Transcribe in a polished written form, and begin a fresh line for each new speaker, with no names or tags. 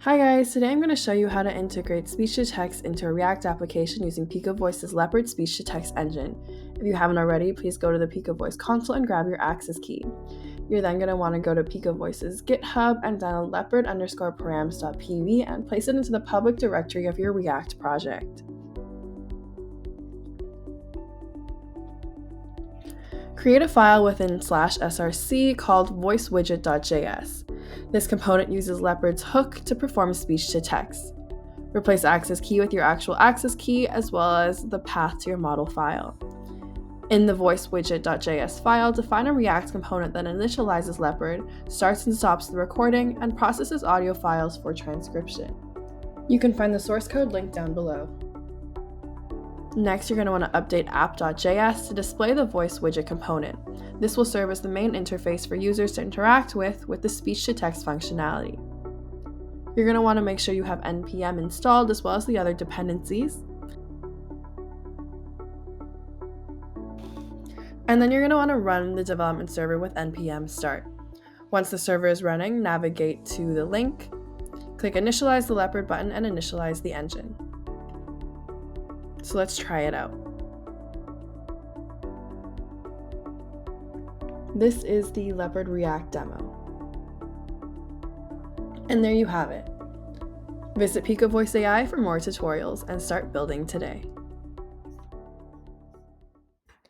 Hi guys, today I'm going to show you how to integrate speech-to-text into a React application using Picovoice's Leopard speech-to-text engine. If you haven't already, please go to the Picovoice Console and grab your access key. You're then going to want to go to Picovoice's GitHub and download leopard_params.pv and place it into the public directory of your React project. Create a file within /src called voiceWidget.js. This component uses Leopard's hook to perform speech-to-text. Replace access key with your actual access key as well as the path to your model file. In the voiceWidget.js file, define a React component that initializes Leopard, starts and stops the recording, and processes audio files for transcription. You can find the source code linked down below. Next, you're going to want to update app.js to display the voice widget component. This will serve as the main interface for users to interact with the speech-to-text functionality. You're going to want to make sure you have npm installed as well as the other dependencies. And then you're going to want to run the development server with npm start. Once the server is running, navigate to the link, click Initialize the Leopard button, and initialize the engine. So let's try it out. This is the Leopard React demo. And there you have it. Visit Picovoice AI for more tutorials and start building today.